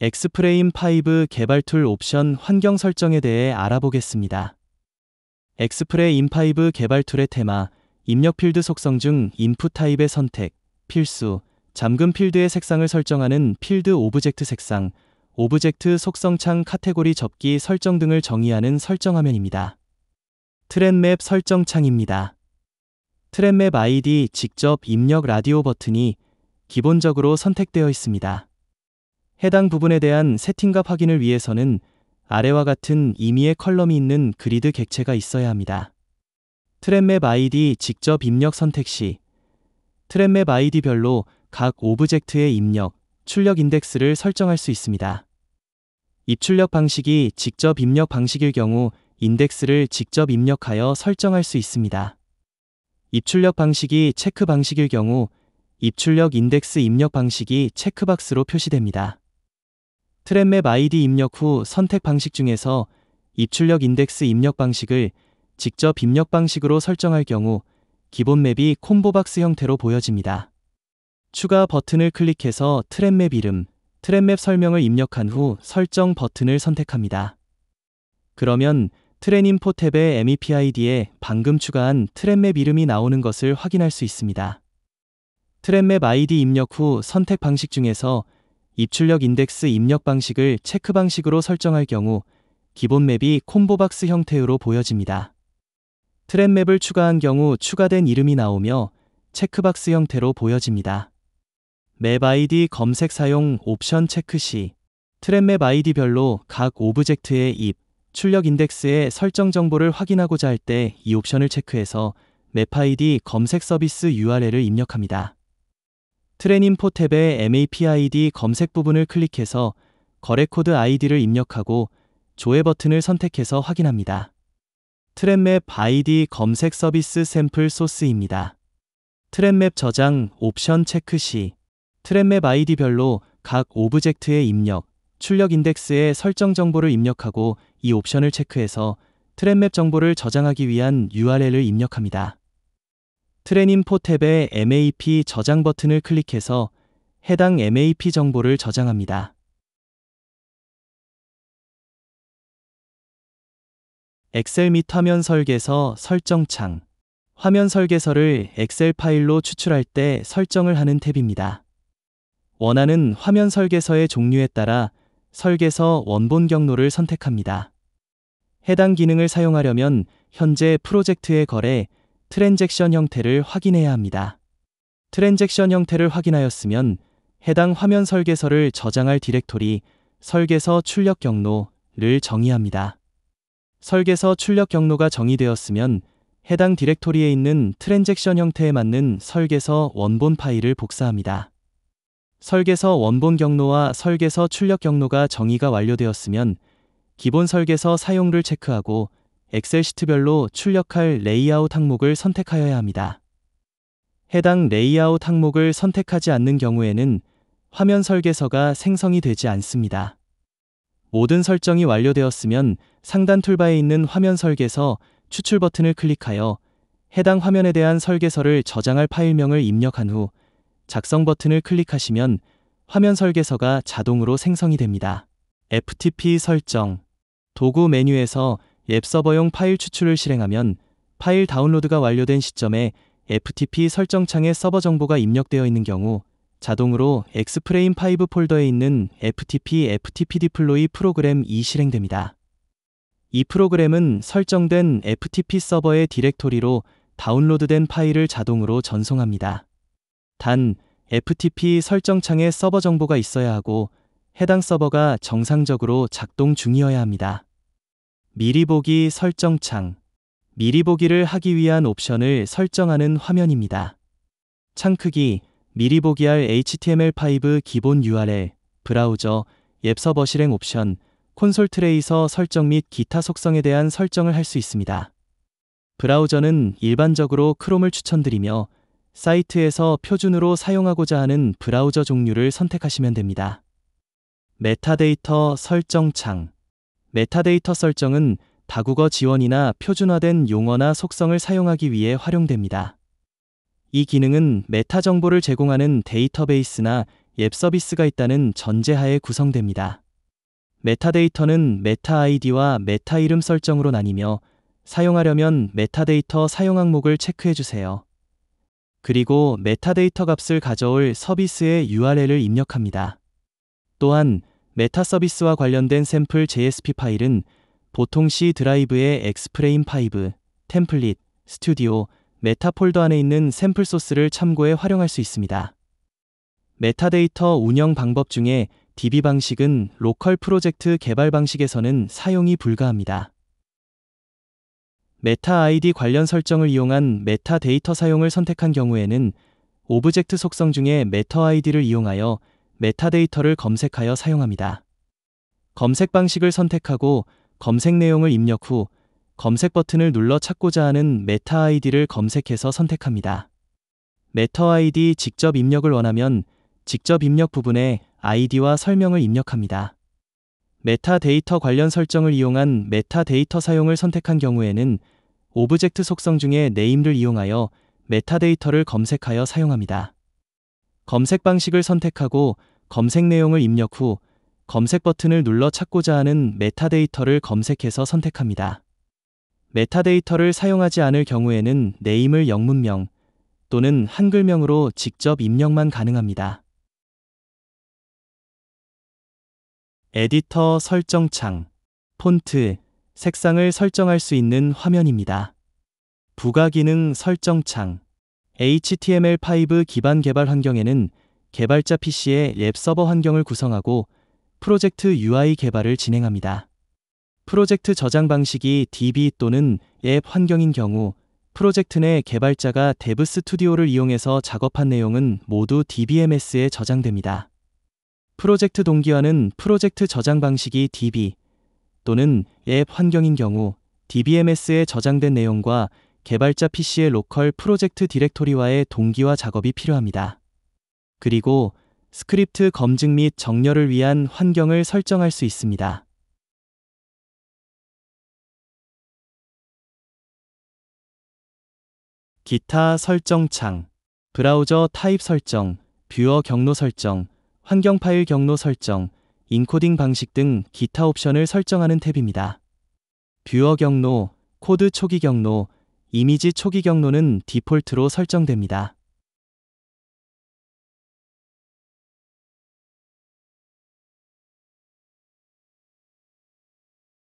엑스프레임 5 개발 툴 옵션 환경 설정에 대해 알아보겠습니다. 엑스프레임 5 개발 툴의 테마, 입력 필드 속성 중 인풋 타입의 선택, 필수, 잠금 필드의 색상을 설정하는 필드 오브젝트 색상, 오브젝트 속성 창 카테고리 접기 설정 등을 정의하는 설정 화면입니다. 트렌맵 설정 창입니다. 트렌맵 아이디 직접 입력 라디오 버튼이 기본적으로 선택되어 있습니다. 해당 부분에 대한 세팅값 확인을 위해서는 아래와 같은 임의의 컬럼이 있는 그리드 객체가 있어야 합니다. 트렌맵 아이디 직접 입력 선택 시 트렌맵 아이디별로 각 오브젝트의 입력, 출력 인덱스를 설정할 수 있습니다. 입출력 방식이 직접 입력 방식일 경우 인덱스를 직접 입력하여 설정할 수 있습니다. 입출력 방식이 체크 방식일 경우 입출력 인덱스 입력 방식이 체크박스로 표시됩니다. 트렌맵 아이디 입력 후 선택 방식 중에서 입출력 인덱스 입력 방식을 직접 입력 방식으로 설정할 경우 기본 맵이 콤보박스 형태로 보여집니다. 추가 버튼을 클릭해서 트렌맵 이름, 트렌맵 설명을 입력한 후 설정 버튼을 선택합니다. 그러면 트렌인포 탭의 MEP-ID에 방금 추가한 트렌맵 이름이 나오는 것을 확인할 수 있습니다. 트렌맵 아이디 입력 후 선택 방식 중에서 입출력 인덱스 입력 방식을 체크 방식으로 설정할 경우 기본 맵이 콤보박스 형태로 보여집니다. 트렌맵을 추가한 경우 추가된 이름이 나오며 체크박스 형태로 보여집니다. 맵 아이디 검색 사용 옵션 체크 시 트렌맵 아이디별로 각 오브젝트의 입, 출력 인덱스의 설정 정보를 확인하고자 할 때 이 옵션을 체크해서 맵 아이디 검색 서비스 URL을 입력합니다. 트렌인포 탭의 MEP-ID 검색 부분을 클릭해서 거래 코드 아이디를 입력하고 조회 버튼을 선택해서 확인합니다. 트렌맵 아이디 검색 서비스 샘플 소스입니다. 트렌맵 저장 옵션 체크 시 트렌맵 아이디별로 각 오브젝트의 입력, 출력 인덱스의 설정 정보를 입력하고 이 옵션을 체크해서 트렌맵 정보를 저장하기 위한 URL을 입력합니다. 트렌인포 탭의 MAP 저장 버튼을 클릭해서 해당 MAP 정보를 저장합니다. 엑셀 및 화면 설계서 설정 창, 화면 설계서를 엑셀 파일로 추출할 때 설정을 하는 탭입니다. 원하는 화면 설계서의 종류에 따라 설계서 원본 경로를 선택합니다. 해당 기능을 사용하려면 현재 프로젝트의 거래, 트랜잭션 형태를 확인해야 합니다. 트랜잭션 형태를 확인하였으면 해당 화면 설계서를 저장할 디렉토리, 설계서 출력 경로를 정의합니다. 설계서 출력 경로가 정의되었으면 해당 디렉토리에 있는 트랜잭션 형태에 맞는 설계서 원본 파일을 복사합니다. 설계서 원본 경로와 설계서 출력 경로가 정의가 완료되었으면 기본 설계서 사용을 체크하고 엑셀 시트별로 출력할 레이아웃 항목을 선택하여야 합니다. 해당 레이아웃 항목을 선택하지 않는 경우에는 화면 설계서가 생성이 되지 않습니다. 모든 설정이 완료되었으면 상단 툴바에 있는 화면 설계서 추출 버튼을 클릭하여 해당 화면에 대한 설계서를 저장할 파일명을 입력한 후 작성 버튼을 클릭하시면 화면 설계서가 자동으로 생성이 됩니다. FTP 설정, 도구 메뉴에서 앱 서버용 파일 추출을 실행하면 파일 다운로드가 완료된 시점에 FTP 설정 창에 서버 정보가 입력되어 있는 경우 자동으로 엑스프레임 5 폴더에 있는 FTP deploy 프로그램이 실행됩니다. 이 프로그램은 설정된 FTP 서버의 디렉토리로 다운로드된 파일을 자동으로 전송합니다. 단, FTP 설정 창에 서버 정보가 있어야 하고 해당 서버가 정상적으로 작동 중이어야 합니다. 미리 보기 설정 창, 미리 보기를 하기 위한 옵션을 설정하는 화면입니다. 창 크기, 미리 보기할 HTML5 기본 URL, 브라우저, 앱 서버 실행 옵션, 콘솔 트레이서 설정 및 기타 속성에 대한 설정을 할 수 있습니다. 브라우저는 일반적으로 크롬을 추천드리며 사이트에서 표준으로 사용하고자 하는 브라우저 종류를 선택하시면 됩니다. 메타데이터 설정 창, 메타데이터 설정은 다국어 지원이나 표준화된 용어나 속성을 사용하기 위해 활용됩니다. 이 기능은 메타 정보를 제공하는 데이터베이스나 앱 서비스가 있다는 전제하에 구성됩니다. 메타데이터는 메타 아이디와 메타 이름 설정으로 나뉘며 사용하려면 메타데이터 사용 항목을 체크해 주세요. 그리고 메타데이터 값을 가져올 서비스의 URL을 입력합니다. 또한 메타 서비스와 관련된 샘플 JSP 파일은 보통 C 드라이브의 X프레임5, 템플릿, 스튜디오, 메타 폴더 안에 있는 샘플 소스를 참고해 활용할 수 있습니다. 메타데이터 운영 방법 중에 DB 방식은 로컬 프로젝트 개발 방식에서는 사용이 불가합니다. 메타 아이디 관련 설정을 이용한 메타데이터 사용을 선택한 경우에는 오브젝트 속성 중에 메타 아이디를 이용하여 메타데이터를 검색하여 사용합니다. 검색 방식을 선택하고 검색 내용을 입력 후 검색 버튼을 눌러 찾고자 하는 메타 아이디를 검색해서 선택합니다. 메타 아이디 직접 입력을 원하면 직접 입력 부분에 아이디와 설명을 입력합니다. 메타데이터 관련 설정을 이용한 메타데이터 사용을 선택한 경우에는 오브젝트 속성 중에 name를 이용하여 메타데이터를 검색하여 사용합니다. 검색 방식을 선택하고 검색 내용을 입력 후 검색 버튼을 눌러 찾고자 하는 메타데이터를 검색해서 선택합니다. 메타데이터를 사용하지 않을 경우에는 name을 영문명 또는 한글명으로 직접 입력만 가능합니다. 에디터 설정창, 폰트, 색상을 설정할 수 있는 화면입니다. 부가기능 설정창, HTML5 기반 개발 환경에는 개발자 PC의 앱 서버 환경을 구성하고 프로젝트 UI 개발을 진행합니다. 프로젝트 저장 방식이 DB 또는 앱 환경인 경우 프로젝트 내 개발자가 데브 스튜디오를 이용해서 작업한 내용은 모두 DBMS에 저장됩니다. 프로젝트 동기화는 프로젝트 저장 방식이 DB 또는 앱 환경인 경우 DBMS에 저장된 내용과 개발자 PC의 로컬 프로젝트 디렉토리와의 동기화 작업이 필요합니다. 그리고 스크립트 검증 및 정렬을 위한 환경을 설정할 수 있습니다. 기타 설정창, 브라우저 타입 설정, 뷰어 경로 설정, 환경 파일 경로 설정, 인코딩 방식 등 기타 옵션을 설정하는 탭입니다. 뷰어 경로, 코드 초기 경로, 이미지 초기 경로는 디폴트로 설정됩니다.